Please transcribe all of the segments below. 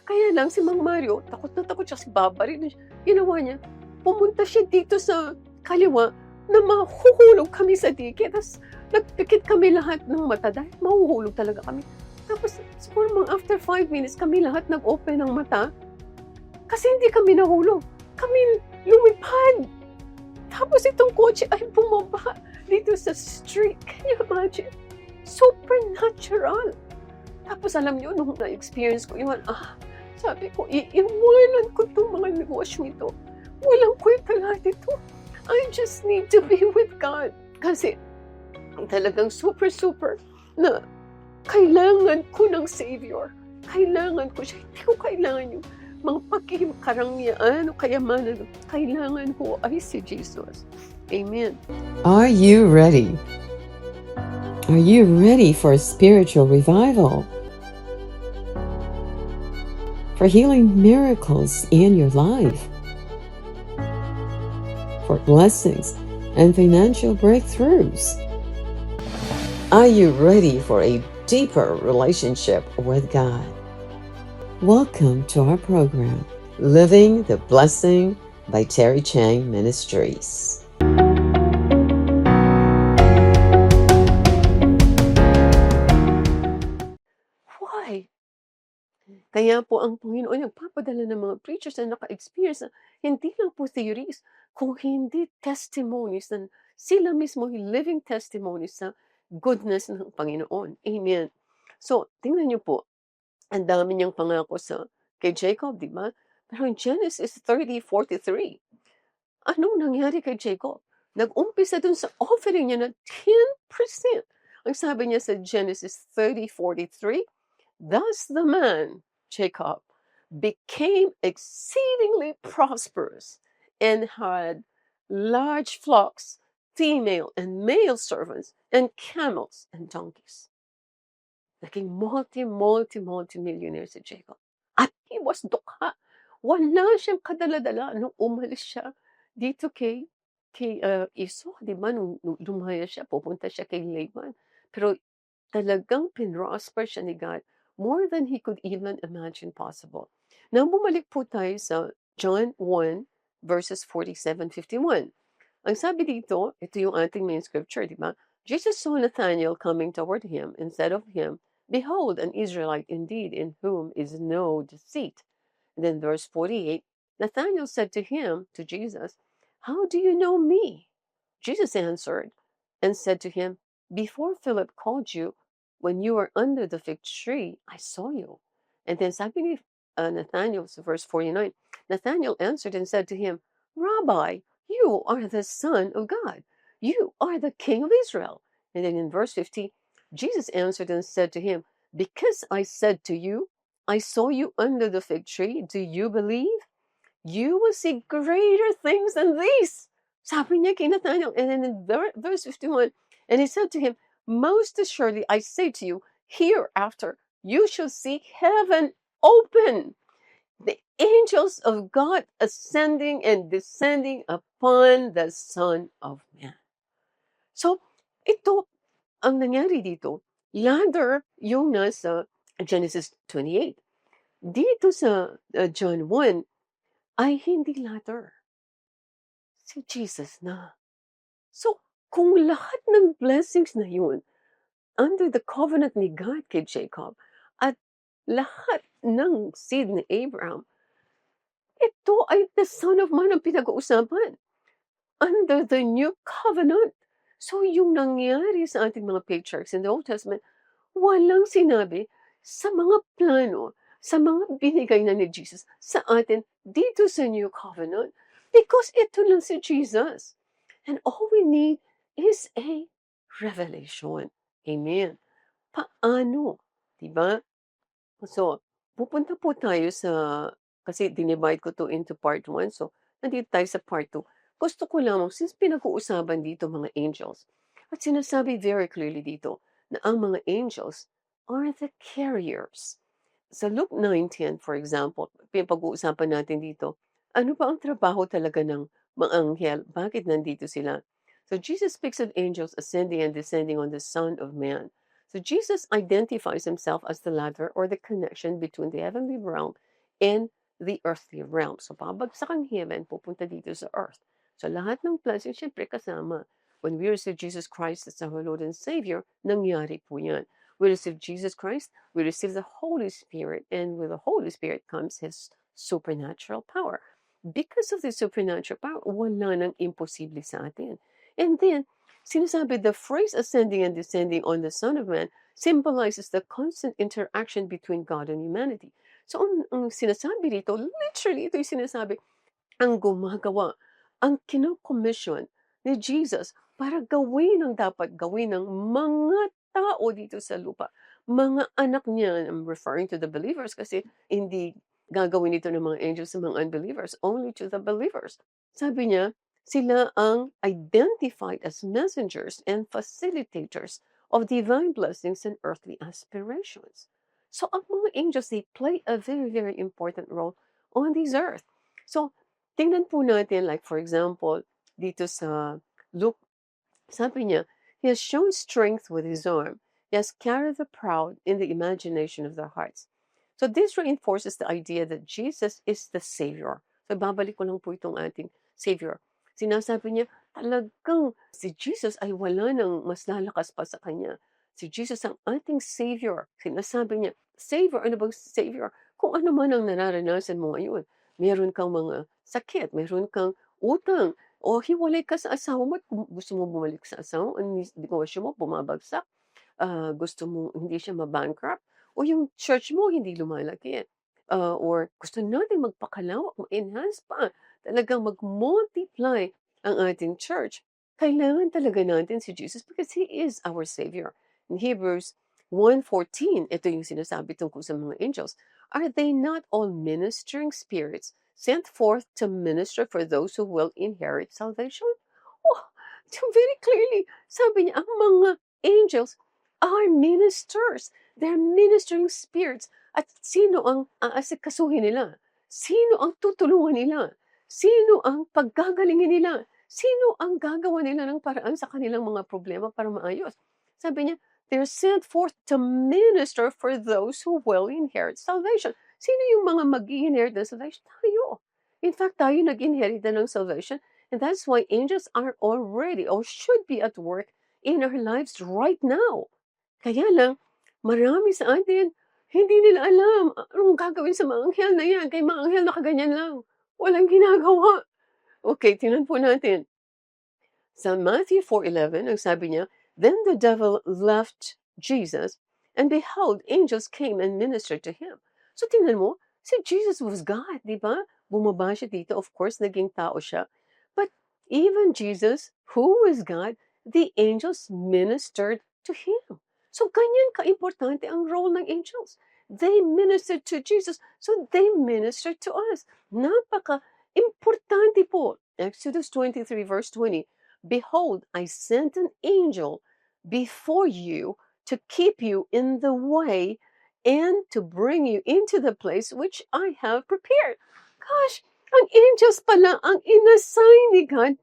Kaya lang si Mang Mario, takot na takot siya kasi babarilin siya. Ginawa niya, pumunta siya dito sa kaliwa na mahuhulog kami sa dike. Tapos nagpikit kami lahat ng mata dahil mahuhulog talaga kami. Tapos siguro mga after 5 minutes, kami lahat nag-open ng mata kasi hindi kami nahulog. Kami lumipad. Tapos itong kotse ay bumaba dito sa street. Can you imagine? Supernatural. Tapos alam niyo, nung na-experience ko yun, sabi ko, iiwanan ko itong mga negosyong ito. Walang kwenta lahat ito. I just need to be with God. Kasi talagang super na kailangan ko ng Savior. Kailangan ko siya. Hindi ko kailangan yung mga pagkikarangyaan o kayamanan. Kailangan ko ay si Jesus. Amen. Are you ready? Are you ready for a spiritual revival? For healing miracles in your life? For blessings and financial breakthroughs? Are you ready for a deeper relationship with God? Welcome to our program, Living the Blessing by Terry Chang Ministries. Why? Kaya po ang Panginoon nagpapadala ng mga preachers na naka-experience na hindi lang po theories, kung hindi testimonies na sila mismo living testimonies sa goodness ng Panginoon. Amen. So, tingnan niyo po, ang dami niyang pangako kay Jacob, di ba? Pero in Genesis 30:43, anong nangyari kay Jacob? Nag-umpisa dun sa offering niya na 10%. Ang sabi niya sa Genesis 30:43, thus the man, Jacob, became exceedingly prosperous and had large flocks, female and male servants, and camels and donkeys. Naging multi-millionaire si Jacob. At he was dukha. Wala siyang kadala-dala nung umalis siya dito kay Esau, 'di ba? Nung lumaya siya, pupunta siya kay Laban. Pero talagang pinrosper siya ni God more than he could even imagine possible. Now, bumalik po tayo sa John 1 verses 47-51. Ang sabi dito, ito yung ating main scripture, di ba? Jesus saw Nathanael coming toward him and said of him, behold, an Israelite indeed, in whom is no deceit. And then verse 48, Nathanael said to him, to Jesus, how do you know me? Jesus answered and said to him, before Philip called you, when you were under the fig tree, I saw you. And then sabi ni Nathanael, so verse 49, Nathanael answered and said to him, Rabbi, you are the Son of God. You are the King of Israel. And then in verse 50, Jesus answered and said to him, because I said to you, I saw you under the fig tree, do you believe? You will see greater things than these. Sabi niya kay Nathanael. And then in verse 51, and he said to him, most assuredly I say to you, hereafter you shall see heaven open, the angels of God ascending and descending upon the Son of Man. So, ito, ang nangyari dito, ladder yung nasa Genesis 28. Dito sa John 1, ay hindi ladder. Si Jesus na. So, kung lahat ng blessings na yun, under the covenant ni God kay Jacob, at lahat ng seed ni Abraham, ito ay the Son of Man ang pinag-uusapan. Under the new covenant. So, yung nangyari sa ating mga patriarchs in the Old Testament, walang sinabi sa mga plano, sa mga binigay na ni Jesus sa atin dito sa new covenant. Because ito lang si Jesus. And all we need is a revelation. Amen. Paano? Diba? So, pupunta po tayo kasi dinivide ko to into part 1. So, nandito tayo sa part 2. Gusto ko lamang, since pinag-uusapan dito mga angels, at sinasabi very clearly dito na ang mga angels are the carriers. Sa Luke 9:10, for example, pinag-uusapan natin dito, ano ba ang trabaho talaga ng mga anghel? Bakit nandito sila? So Jesus speaks of angels ascending and descending on the Son of Man. So Jesus identifies himself as the ladder or the connection between the heavenly realm in the earthly realm. So babagsak ang heaven, pupunta dito sa earth. So lahat ng blessing, syempre kasama. When we receive Jesus Christ as our Lord and Savior, nangyari po yan. We receive Jesus Christ, we receive the Holy Spirit, and with the Holy Spirit comes His supernatural power. Because of the supernatural power, wala nang imposible sa atin. And then, sinasabi, the phrase ascending and descending on the Son of Man symbolizes the constant interaction between God and humanity. So, ang sinasabi dito, literally, ito yung sinasabi, ang gumagawa, ang kino-commission ni Jesus para gawin ang dapat gawin ng mga tao dito sa lupa. Mga anak niya, I'm referring to the believers kasi hindi gagawin ito ng mga angels sa mga unbelievers, only to the believers. Sabi niya, sila ang identified as messengers and facilitators of divine blessings and earthly aspirations. So ang mga angels, they play a very, very important role on this earth. So, tingnan po natin, like for example, dito sa Luke, sabi niya, He has shown strength with His arm. He has carried the proud in the imagination of their hearts. So this reinforces the idea that Jesus is the Savior. So babalik ko lang po itong ating Savior. Sinasabi niya, talagang si Jesus ay wala nang mas lalakas pa sa Kanya. Si Jesus ang ating Savior. Sinasabi niya, Savior, ano bang Savior? Kung ano man ang nararanasan mo ngayon. Meron kang mga sakit, meron kang utang, o hiwalay ka sa asawa mo at gusto mo bumalik sa asawa, ang negosyo mo bumabagsak, gusto mo hindi siya ma-bankrupt, o yung church mo hindi lumalaki, or gusto natin magpakalawak, ma-enhance pa, talagang mag-multiply ang ating church. Kailangan talaga natin si Jesus because He is our Savior. In Hebrews 1:14, ito yung sinasabi tungkol sa mga angels. Are they not all ministering spirits sent forth to minister for those who will inherit salvation? Oh, so very clearly, sabi niya, ang mga angels are ministers. They're ministering spirits. At sino ang aasikasuhin nila? Sino ang tutulungan nila? Sino ang paggagalingin nila? Sino ang gagawa nila ng paraan sa kanilang mga problema para maayos? Sabi niya, they're sent forth to minister for those who will inherit salvation. Sino yung mga mag-i-inherit ng salvation? Tayo. In fact, tayo nag-inherit na ng salvation, and that's why angels are already or should be at work in our lives right now. Kaya lang, marami sa atin, hindi nila alam anong gagawin sa mga anghel na yan. Kay mga anghel nakaganyan lang. Walang ginagawa. Okay, tingnan po natin. Sa Matthew 4:11, ang sabi niya, Then the devil left Jesus, and behold, angels came and ministered to him. So tingnan mo, si Jesus was God, di ba? Bumaba siya dito, of course, naging tao siya. But even Jesus, who was God, the angels ministered to him. So ganyan ka-importante ang role ng angels. They ministered to Jesus, so they ministered to us. Napaka-importante po. Exodus 23 verse 20, Behold, I sent an angel before you to keep you in the way and to bring you into the place which I have prepared. Gosh, ang angels pala ang inassign ni God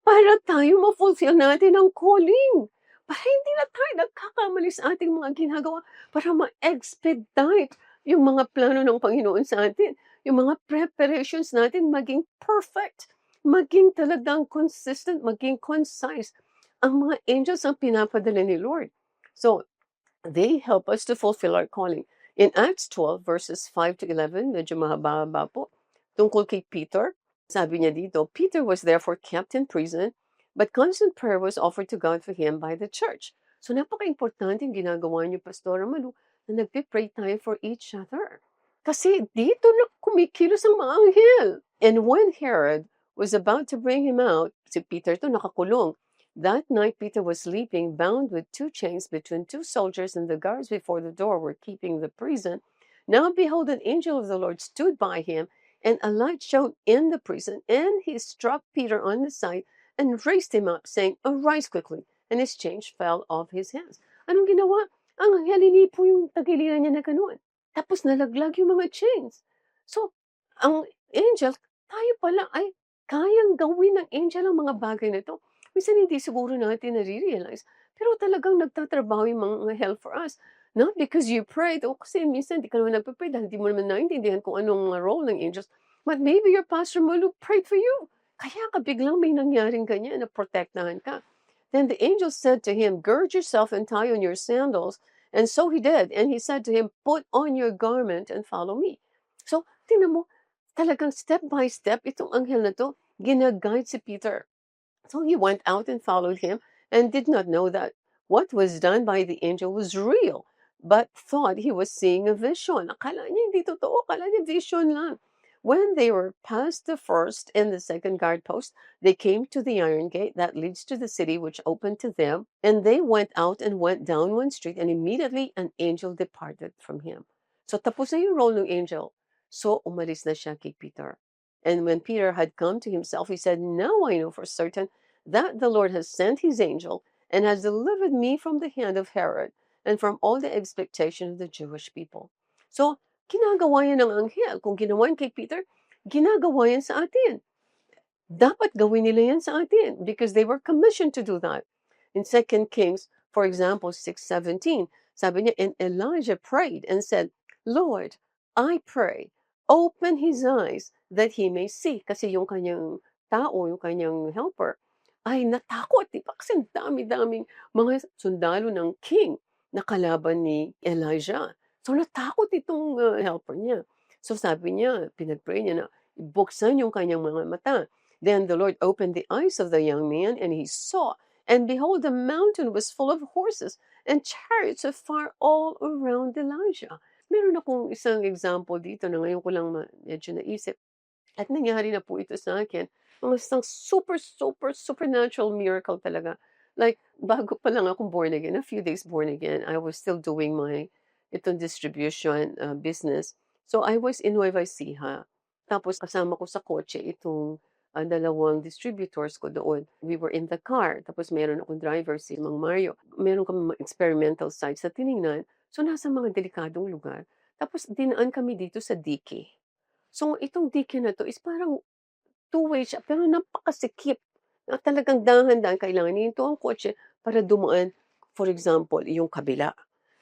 para tayo ma-fulfill natin ang calling. Para hindi na tayo nagkakamali sa ating mga ginagawa, para ma-expedite yung mga plano ng Panginoon sa atin. Yung mga preparations natin maging perfect, maging talagang consistent, maging concise. Ang mga angels ang pinapadala ni Lord. So, they help us to fulfill our calling. In Acts 12 verses 5 to 11, medyo mahaba-haba po, tungkol kay Peter, sabi niya dito, Peter was therefore kept in prison, but constant prayer was offered to God for him by the church. So napaka-importante yung ginagawa niyo, Pastora Malu, na nagpipray tayo for each other. Kasi dito na kumikilos ang mga anghel. And when Herod was about to bring him out, si Peter to nakakulong. That night Peter was sleeping, bound with two chains between two soldiers, and the guards before the door were keeping the prison. Now behold, an angel of the Lord stood by him, and a light shone in the prison, and he struck Peter on the side and raised him up, saying, Arise quickly. And his chains fell off his hands. Anong ginawa? Ang anghel, po yung tagiliran niya na ganoon. Tapos nalaglag yung mga chains. So, ang angel, tayo pala ay kayang gawin ng angel ang mga bagay na ito. Minsan hindi siguro natin nare-realize, pero talagang nagtatrabaho yung mga hell for us. Not because you prayed, o kasi minsan di ka naman nagpe-pray dahil di mo naman naintindihan kung anong role ng angels, but maybe your pastor Mulu prayed for you. Kaya ka biglang may nangyaring ganyan na protektahan ka. Then the angel said to him, "Gird yourself and tie on your sandals." And so he did. And he said to him, "Put on your garment and follow me." So, tingnan mo, talagang step by step, itong anghel na to, gina-guide si Peter. So he went out and followed him and did not know that what was done by the angel was real, but thought he was seeing a vision. Akala niya hindi totoo, akala niya vision lang. When they were past the first and the second guard post, they came to the iron gate that leads to the city, which opened to them, and they went out and went down one street, and immediately an angel departed from him. So tapos na yung role ng angel. So umalis na siya kay Peter. And when Peter had come to himself, he said, "Now I know for certain that the Lord has sent his angel and has delivered me from the hand of Herod and from all the expectation of the Jewish people." So, ginagawa yan ng anghel. Kung ginawa yan kay Peter, ginagawa yan sa atin. Dapat gawin nila yan sa atin because they were commissioned to do that. In 2 Kings, for example, 6:17, sabi niya, and Elijah prayed and said, "Lord, I pray, open his eyes that he may see." Kasi yung kanyang tao, yung kanyang helper, ay natakot. Di ba? Kasi ang dami-daming mga sundalo ng king na kalaban ni Elijah. So natakot itong helper niya. So sabi niya, pinag-pray niya na buksan yung kanyang mga mata. Then the Lord opened the eyes of the young man, and he saw, and behold, the mountain was full of horses and chariots of fire all around Elijah. Meron akong isang example dito na ngayon ko lang medyo naisip. At nangyari na po ito sa akin. Mga isang super, super, supernatural miracle talaga. Like, bago pa lang akong born again, a few days born again, I was still doing my itong distribution business. So I was in Nueva Ecija. Tapos kasama ko sa kotse itong dalawang distributors ko doon. We were in the car. Tapos meron akong driver, si Mang Mario. Meron kami mga experimental sites na tiningnan. So nasa mga delikadong lugar. Tapos dinaan kami dito sa Dike. So itong Dike na to is parang two-way siya, pero napakasikip. Na talagang dahan-dahan kailangan hihinto ang kotse para dumaan, for example, yung kabila.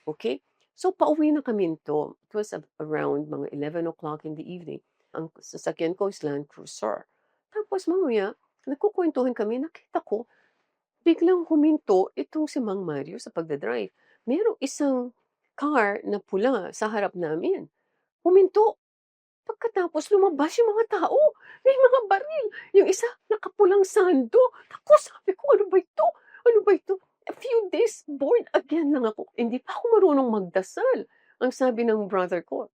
Okay? So pauwi na kami nito. It was around mga 11 o'clock in the evening. Ang sasakyan ko is Land Cruiser. Tapos mamaya, nagkukwentuhan kami, nakita ko, biglang huminto itong si Mang Mario sa pagdadrive. Merong isang car na pula sa harap namin. Huminto. Pagkatapos lumabas yung mga tao, may mga baril. Yung isa, nakapulang sando. Ako, sabi ko, ano ba ito? Ano ba ito? A few days born again lang ako. Hindi pa ako marunong magdasal. Ang sabi ng brother ko,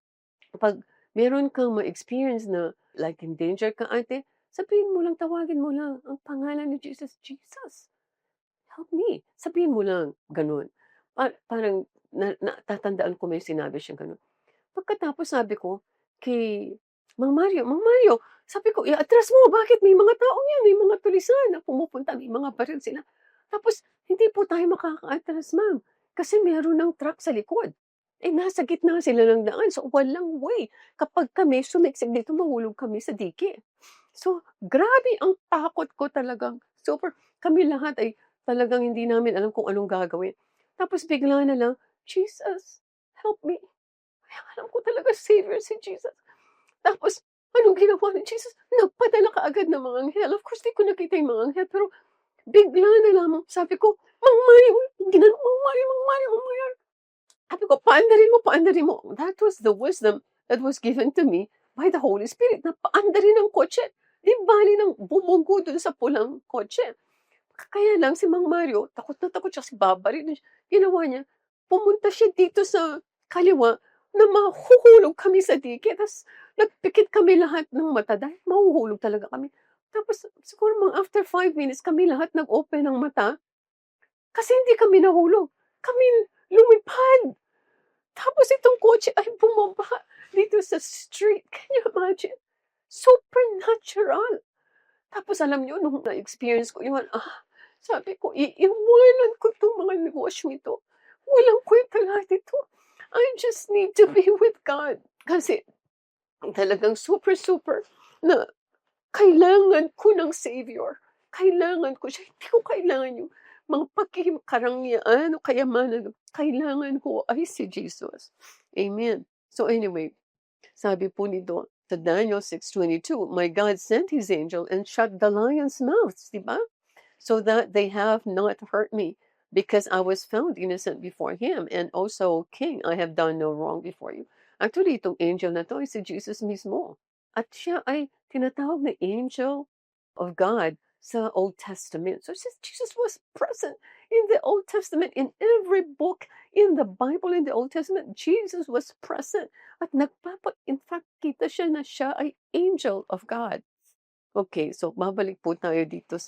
kapag meron kang ma-experience na like in danger ka, ate, sabihin mo lang, tawagin mo lang ang pangalan ni Jesus. Jesus, help me. Sabihin mo lang, ganun. Parang natatandaan ko may sinabi siyang ganun. Pagkatapos sabi ko kay Mang Mario, sabi ko, "I-atras mo, bakit may mga tao yan, may mga tulisan na pumupunta, may mga baril sila." Tapos, "Hindi po tayo makaka-atras, ma'am, kasi meron ng truck sa likod." Eh, nasa gitna sila ng daan, so walang way. Kapag kami sumiksik dito, mahulog kami sa dike. So, grabe ang takot ko talagang super. Kami lahat ay talagang hindi namin alam kung anong gagawin. Tapos bigla na lang, "Jesus, help me." Ay, alam ko talaga savior si Jesus. Tapos, anong ginawa ni Jesus? Nagpadala kaagad ng mga anghel. Of course, di ko nakita yung mga anghel, pero bigla na lamang, sabi ko, "Mang Mario," ginano, "Mang Mario, Mang Mario, Mang Mario." Sabi ko, paandarin mo, paandarin mo. That was the wisdom that was given to me by the Holy Spirit, na paandarin ang kotse. Di bali nang bumugo dun sa pulang kotse. Kaya lang si Mang Mario, takot na takot siya kasi babarilin siya. Ginawa niya, pumunta siya dito sa kaliwa na mahuhulog kami sa dike. Tapos nagpikit kami lahat ng mata dahil mahuhulog talaga kami. Tapos siguro mga after 5 minutes, kami lahat nag-open ng mata kasi hindi kami nahulog. Kami lumipad. Tapos itong kotse ay bumaba dito sa street. Can you imagine? Supernatural. Tapos alam niyo, nung na-experience ko yun, sabi ko, iiwanan ko itong mga negosyo ito. Walang kwenta lahat ito. I just need to be with God. Kasi talagang super, super na kailangan ko ng Savior. Kailangan ko siya. Hindi ko kailangan yung mga karangyaan o kayamanan, kailangan ko ay si Jesus. Amen. So anyway, sabi po nito sa Daniel 6:22, "My God sent his angel and shut the lions' mouths," 'di ba? "So that they have not hurt me, because I was found innocent before him, and also, King, I have done no wrong before you." Actually, itong angel na 'to ay si Jesus mismo. At siya ay tinatawag na angel of God sa Old Testament. So since Jesus was present in the Old Testament, in every book in the Bible, in the Old Testament, Jesus was present. At in fact, kita siya na siya ay angel of God. Okay, so babalik po tayo dito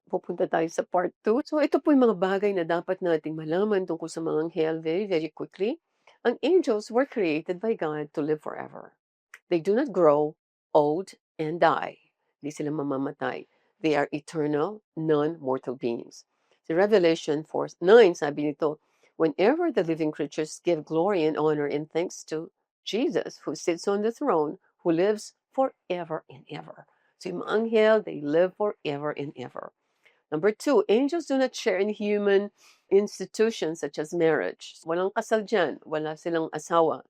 pupunta tayo sa part 2. So ito po yung mga bagay na dapat nating malaman tungkol sa mga anghel very, very quickly. Ang angels were created by God to live forever. They do not grow old and die. Hindi sila mamamatay. They are eternal, non-mortal beings. Sa Revelation 4:9, sabi nito, "Whenever the living creatures give glory and honor and thanks to Jesus, who sits on the throne, who lives forever and ever." So yung mga anghel, they live forever and ever. Number 2, angels do not share in human institutions such as marriage. Walang kasal dyan, wala silang asawa.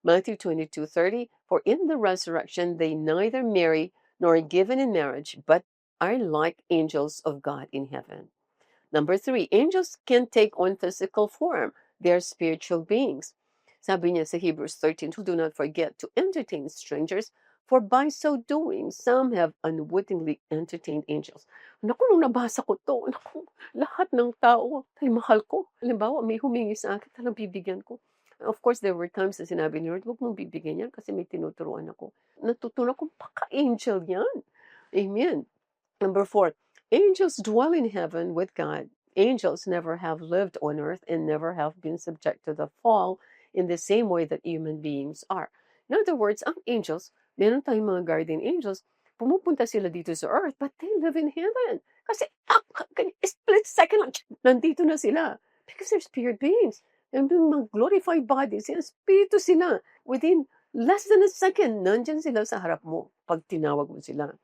Matthew 22:30, "For in the resurrection they neither marry nor are given in marriage, but are like angels of God in heaven." Number 3, angels can take on physical form. They are spiritual beings. Sabi niya sa Hebrews 13, "Do not forget to entertain strangers, for by so doing, some have unwittingly entertained angels." Naku, nung nabasa ko 'to, naku, lahat ng tao ay mahal ko. Halimbawa, may humingi sa akin, talagang bibigyan ko. Of course, there were times na sinabi ni Lord, "Wag mong bibigyan yan kasi may tinuturuan ako." Natutunan kong paka-angel yan. Amen. Number 4, angels dwell in heaven with God. Angels never have lived on earth and never have been subject to the fall in the same way that human beings are. In other words, ang angels, meron tayong mga guardian angels, pumupunta sila dito sa earth, but they live in heaven. Kasi split second lang, nandito na sila. Because they're spirit beings. And yung mga glorified bodies, yung spirito sila. Within less than a second, nandyan sila sa harap mo pag tinawag mo sila.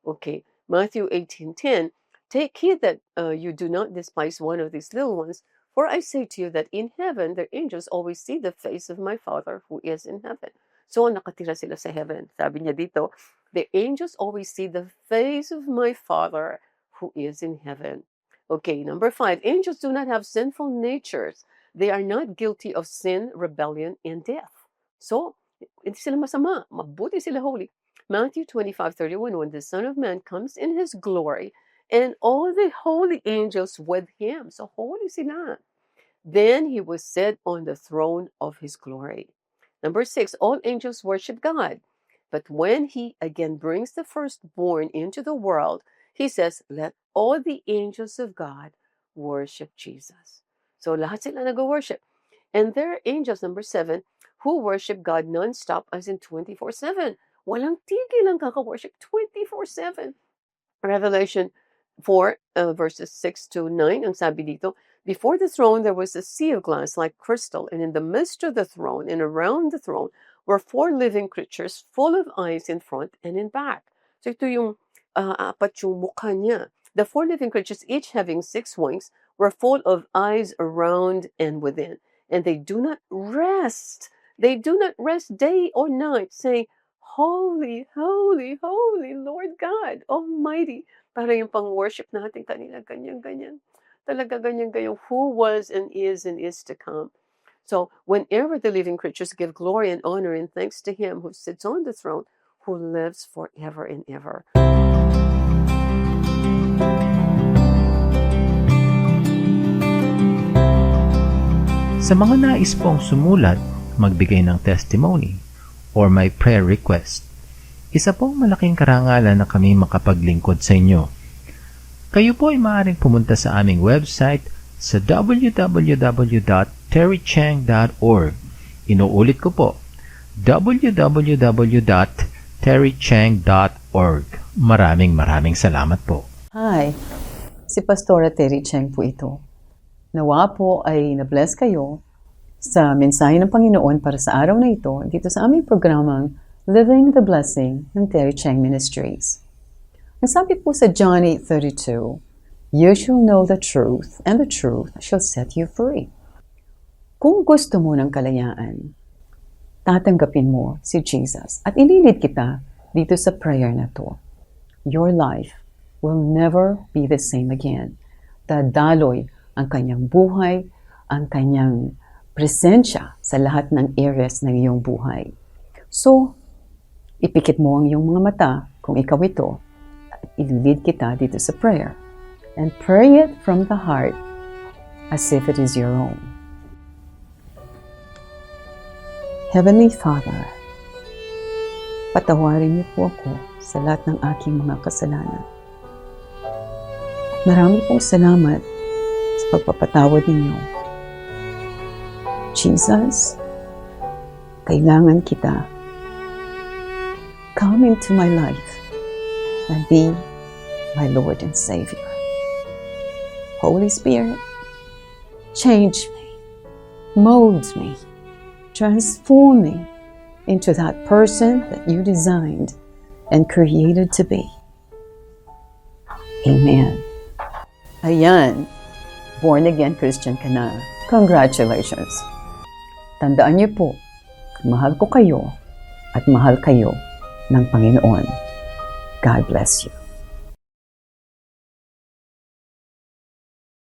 Okay, Matthew 18:10, "Take heed that you do not despise one of these little ones, for I say to you that in heaven their angels always see the face of my Father who is in heaven." So nakatira sila sa heaven. Sabi niya dito, "The angels always see the face of my Father who is in heaven." Okay, number 5, angels do not have sinful natures. They are not guilty of sin, rebellion, and death. So, hindi sila masama. Mabuti sila holy. Matthew 25:31, "When the Son of Man comes in his glory, and all the holy angels with him." So holy sila. "Then he was set on the throne of his glory." Number 6, all angels worship God. But when he again brings the firstborn into the world, he says, "Let all the angels of God worship Jesus." So lahat sila nag-worship. And there are angels, number 7, who worship God non-stop, as in 24/7. Walang tigil ang kaka-worship 24/7. Revelation 4, verses 6 to 9, ang sabi dito, "Before the throne there was a sea of glass like crystal, and in the midst of the throne and around the throne were 4 living creatures full of eyes in front and in back." So ito yung apat yung mukha niya. The 4 living creatures, each having 6 wings, were full of eyes around and within, and they do not rest. They do not rest day or night, saying, "Holy, holy, holy, Lord God Almighty." Para yung pang-worship natin kanina, ganyan-ganyan. Talaga ganyan-ganyan, who was and is to come. So whenever the living creatures give glory and honor and thanks to him who sits on the throne, who lives forever and ever. Sa mga nais pong sumulat, magbigay ng testimony, or may prayer request, isa pong malaking karangalan na kami makapaglingkod sa inyo. Kayo po ay maaaring pumunta sa aming website sa www.terrychang.org. Inuulit ko po, www.terrychang.org. Maraming salamat po. Hi, si Pastora Terry Chang po ito. Nawa po ay na-bless kayo sa mensahe ng Panginoon para sa araw na ito dito sa aming programang Living the Blessing ng Terry Chang Ministries. Ang sabi po sa John 8:32, You shall know the truth, and the truth shall set you free. Kung gusto mo ng kalayaan, tatanggapin mo si Jesus at ililid kita dito sa prayer na to. Your life will never be the same again. Dadaloy ang kanyang buhay, ang kanyang presensya sa lahat ng areas ng iyong buhay. So, ipikit mo ang iyong mga mata kung ikaw ito at ililid kita dito sa prayer. And pray it from the heart as if it is your own. Heavenly Father, patawarin niyo po ako sa lahat ng aking mga kasalanan. Marami pong salamat sa pagpapatawad ninyo. Jesus, kailangan kita. Come into my life and be my Lord and Savior. Holy Spirit, change me, mold me, transform me into that person that you designed and created to be. Amen. Ayan, born again Christian ka na. Congratulations. Tandaan niyo po, mahal ko kayo at mahal kayo ng Panginoon. God bless you.